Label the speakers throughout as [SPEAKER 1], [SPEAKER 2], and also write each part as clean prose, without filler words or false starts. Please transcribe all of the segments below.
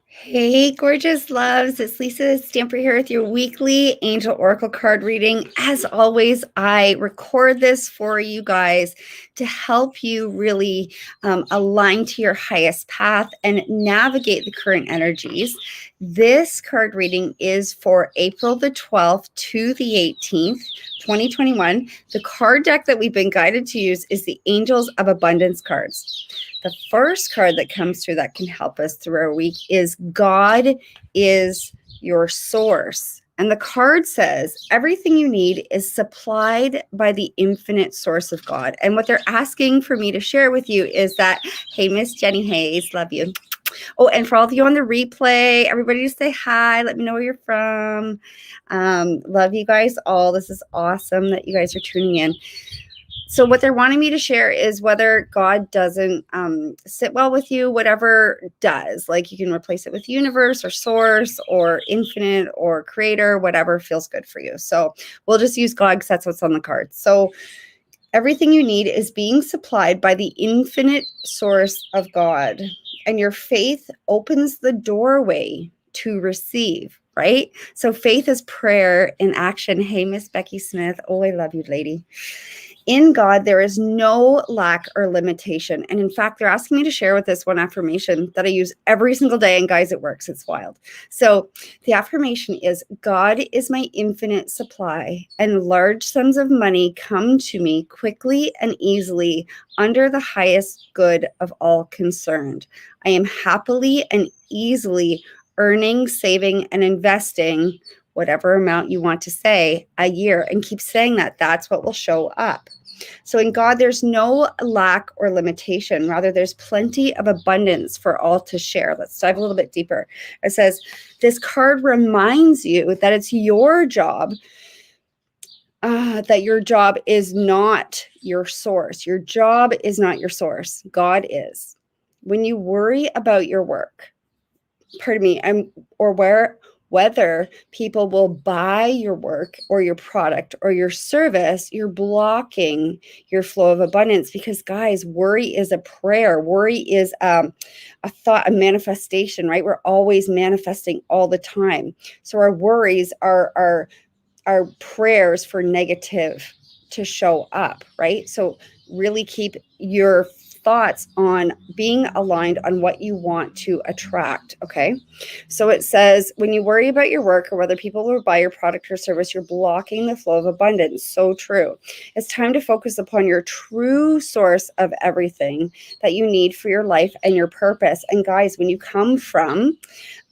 [SPEAKER 1] Hey, gorgeous loves. It's Lisa Stamper here with your weekly Angel Oracle card reading. As always, I record this for you guys to help you really align to your highest path and navigate the current energies. This card reading is for April the 12th to the 18th, 2021. The card deck that we've been guided to use is the Angels of Abundance cards. The first card that comes through that can help us through our week is God is your source. And the card says everything you need is supplied by the infinite source of God. And what they're asking for me to share with you is that, hey, Miss Jenny Hayes, love you. Oh, and for all of you on the replay, everybody just say hi. Let me know where you're from. Love you guys all. This is awesome that you guys are tuning in. So what they're wanting me to share is whether God doesn't sit well with you, whatever does. Like you can replace it with universe or source or infinite or creator, whatever feels good for you. So we'll just use God because that's what's on the card. So everything you need is being supplied by the infinite source of God. And your faith opens the doorway to receive, right? So faith is prayer in action. Hey, Miss Becky Smith. Oh, I love you, lady. In God, there is no lack or limitation. And in fact, they're asking me to share with this one affirmation that I use every single day. And guys, it works. It's wild. So the affirmation is, God is my infinite supply, and large sums of money come to me quickly and easily under the highest good of all concerned. I am happily and easily earning, saving, and investing whatever amount you want to say a year, and keep saying that. That's what will show up. So in God, there's no lack or limitation. Rather, there's plenty of abundance for all to share. Let's dive a little bit deeper. It says, this card reminds you that it's your job, that your job is not your source. Your job is not your source. God is. When you worry about your work, whether people will buy your work or your product or your service, you're blocking your flow of abundance. Because guys, worry is a prayer. Worry is a thought, a manifestation, right? We're always manifesting all the time. So our worries are prayers for negative to show up, right? So really keep your thoughts on being aligned on what you want to attract. Okay. So it says, when you worry about your work or whether people will buy your product or service, you're blocking the flow of abundance. So true. It's time to focus upon your true source of everything that you need for your life and your purpose. And guys, when you come from,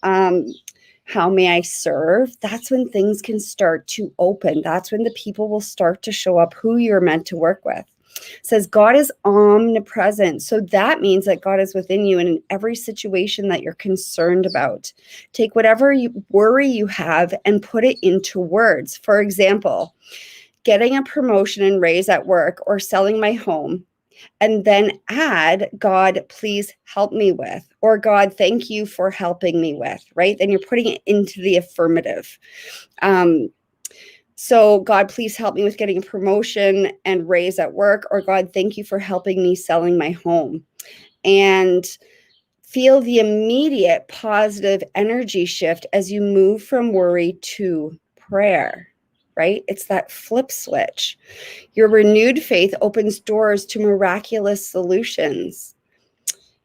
[SPEAKER 1] how may I serve? That's when things can start to open. That's when the people will start to show up who you're meant to work with. It says God is omnipresent. So that means that God is within you and in every situation that you're concerned about. Take whatever worry you have and put it into words. For example, getting a promotion and raise at work or selling my home. And then add, God, please help me with, or God, thank you for helping me with, right? Then you're putting it into the affirmative. So God, please help me with getting a promotion and raise at work, or God, thank you for helping me selling my home. And feel the immediate positive energy shift as you move from worry to prayer, right? It's that flip switch. Your renewed faith opens doors to miraculous solutions.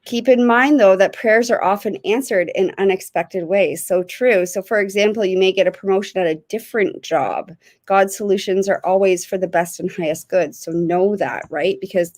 [SPEAKER 1] Keep in mind, though, that prayers are often answered in unexpected ways. So true. So, for example, you may get a promotion at a different job. God's solutions are always for the best and highest good. So know that, right? Because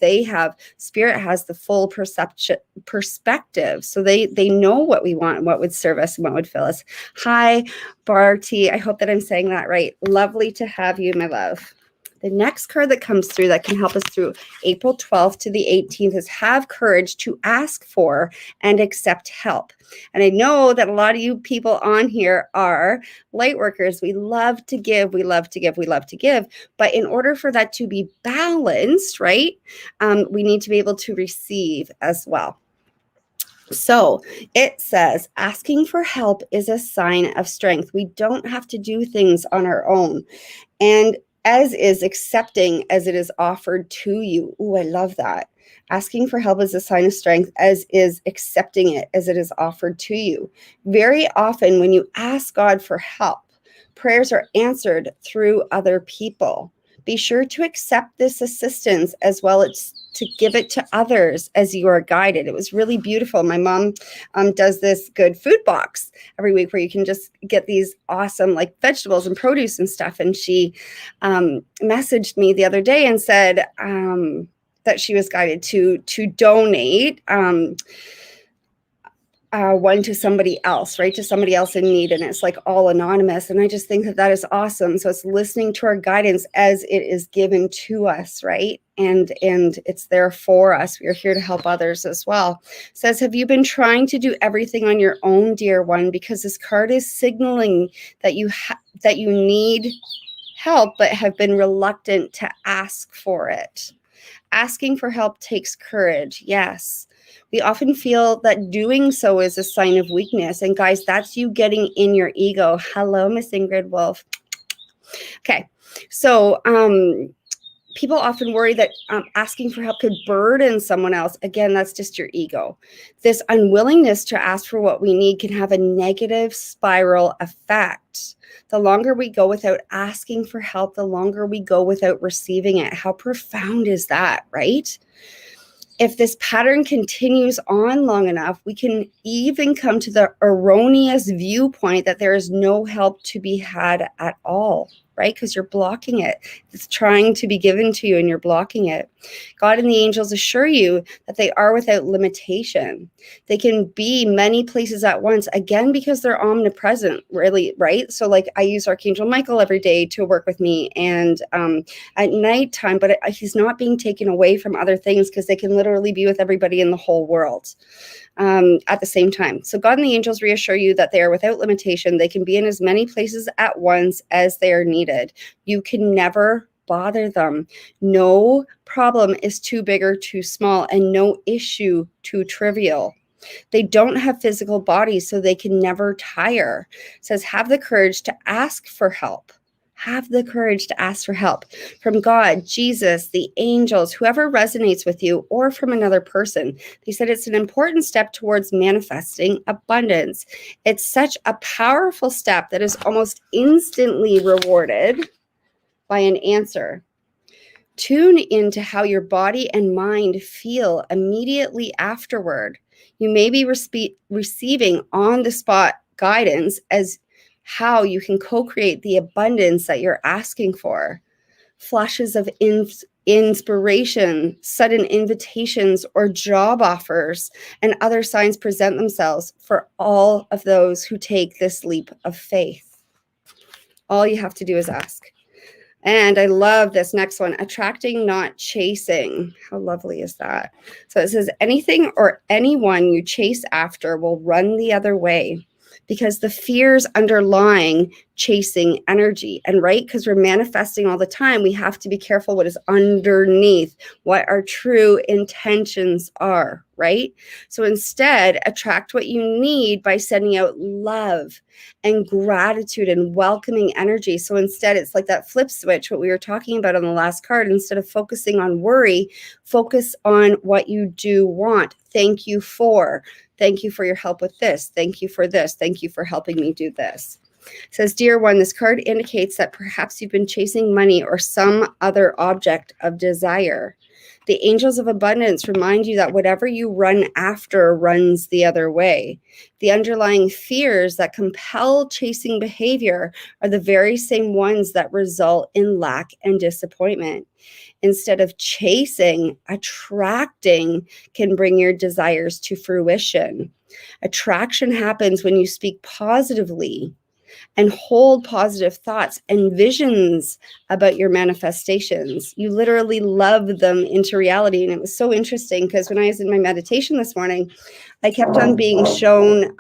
[SPEAKER 1] Spirit has the full perspective. So they know what we want and what would serve us and what would fill us. Hi, Barty. I hope that I'm saying that right. Lovely to have you, my love. The next card that comes through that can help us through April 12th to the 18th is have courage to ask for and accept help. And I know that a lot of you people on here are light workers. We love to give, we love to give, we love to give. But in order for that to be balanced, right, we need to be able to receive as well. So it says, asking for help is a sign of strength. We don't have to do things on our own. And as is accepting as it is offered to you. Ooh, I love that. Asking for help is a sign of strength, as is accepting it as it is offered to you. Very often, when you ask God for help, prayers are answered through other people. Be sure to accept this assistance as well as to give it to others as you are guided. It was really beautiful. My mom does this good food box every week where you can just get these awesome like vegetables and produce and stuff. And she messaged me the other day and said that she was guided to donate one to somebody else, right? To somebody else in need. And it's like all anonymous. And I just think that that is awesome. So it's listening to our guidance as it is given to us, right? And it's there for us. We are here to help others as well. It says, have you been trying to do everything on your own, dear one? Because this card is signaling that you need help, but have been reluctant to ask for it. Asking for help takes courage. Yes. We often feel that doing so is a sign of weakness. And guys, that's you getting in your ego. Hello, Miss Ingrid Wolf. Okay. So, people often worry that asking for help could burden someone else. Again, that's just your ego. This unwillingness to ask for what we need can have a negative spiral effect. The longer we go without asking for help, the longer we go without receiving it. How profound is that, right? If this pattern continues on long enough, we can even come to the erroneous viewpoint that there is no help to be had at all, right? Because you're blocking it. It's trying to be given to you and you're blocking it. God and the angels assure you that they are without limitation. They can be many places at once, again, because they're omnipresent, really, right? So like I use Archangel Michael every day to work with me and at nighttime, but he's not being taken away from other things because they can literally be with everybody in the whole world at the same time. So God and the angels reassure you that they are without limitation. They can be in as many places at once as they are needed. You can never bother them. No problem is too big or too small, and no issue too trivial. They don't have physical bodies, so they can never tire. It says, have the courage to ask for help. Have the courage to ask for help from God, Jesus, the angels, whoever resonates with you, or from another person. They said it's an important step towards manifesting abundance. It's such a powerful step that is almost instantly rewarded by an answer. Tune into how your body and mind feel immediately afterward. You may be receiving on-the-spot guidance as how you can co-create the abundance that you're asking for. Flashes of inspiration, sudden invitations, or job offers, and other signs present themselves for all of those who take this leap of faith. All you have to do is ask. And I love this next one, attracting, not chasing. How lovely is that? So it says, anything or anyone you chase after will run the other way because the fears underlying chasing energy. And right, because we're manifesting all the time, we have to be careful what is underneath, what our true intentions are, right? So instead, attract what you need by sending out love and gratitude and welcoming energy. So instead, it's like that flip switch, what we were talking about on the last card. Instead of focusing on worry, focus on what you do want. Thank you for your help with this. Thank you for this. Thank you for helping me do this. It says, dear one, this card indicates that perhaps you've been chasing money or some other object of desire. The angels of abundance remind you that whatever you run after runs the other way. The underlying fears that compel chasing behavior are the very same ones that result in lack and disappointment. Instead of chasing, attracting can bring your desires to fruition. Attraction happens when you speak positively and hold positive thoughts and visions about your manifestations. You literally love them into reality. And it was so interesting because when I was in my meditation this morning, I kept on being shown,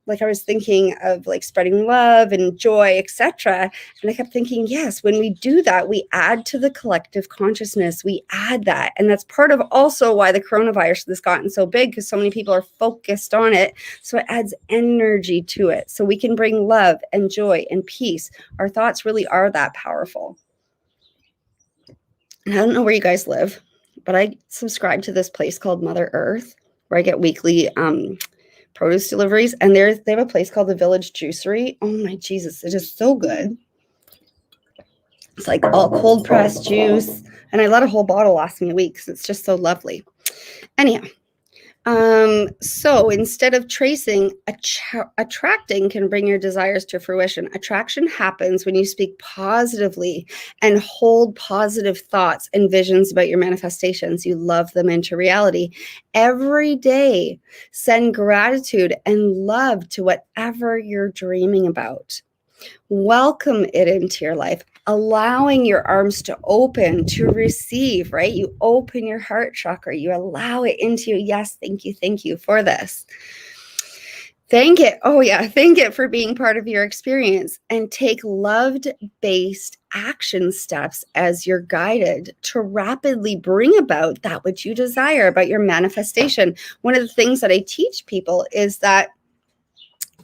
[SPEAKER 1] like I was thinking of like spreading love and joy, etc. And I kept thinking, yes, when we do that, we add to the collective consciousness. We add that. And that's part of also why the coronavirus has gotten so big, because so many people are focused on it. So it adds energy to it. So we can bring love and joy and peace. Our thoughts really are that powerful. And I don't know where you guys live, but I subscribe to this place called Mother Earth, where I get weekly produce deliveries. And they have a place called the Village Juicery. Oh my Jesus, it is so good. It's like all cold pressed juice. And I let a whole bottle last me a week because it's just so lovely. Anyhow, so instead of tracing, attracting can bring your desires to fruition. Attraction happens when you speak positively and hold positive thoughts and visions about your manifestations. You love them into reality. Every day, send gratitude and love to whatever you're dreaming about. Welcome it into your life, allowing your arms to open to receive, right? You open your heart chakra, you allow it into you. Yes, thank you for this. Thank it. Oh, yeah. Thank it for being part of your experience, and take love-based action steps as you're guided to rapidly bring about that which you desire, about your manifestation. One of the things that I teach people is that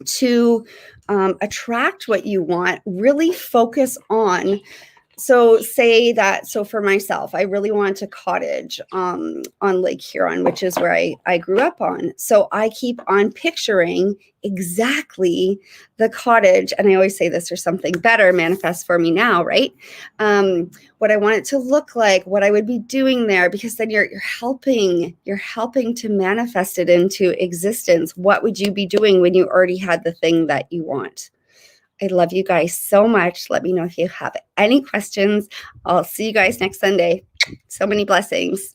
[SPEAKER 1] to attract what you want, really focus on. So for myself, I really want a cottage on Lake Huron, which is where I grew up on. So I keep on picturing exactly the cottage. And I always say this, or something better manifests for me now, right? What I want it to look like, what I would be doing there, because then you're helping to manifest it into existence. What would you be doing when you already had the thing that you want? I love you guys so much. Let me know if you have any questions. I'll see you guys next Sunday. So many blessings.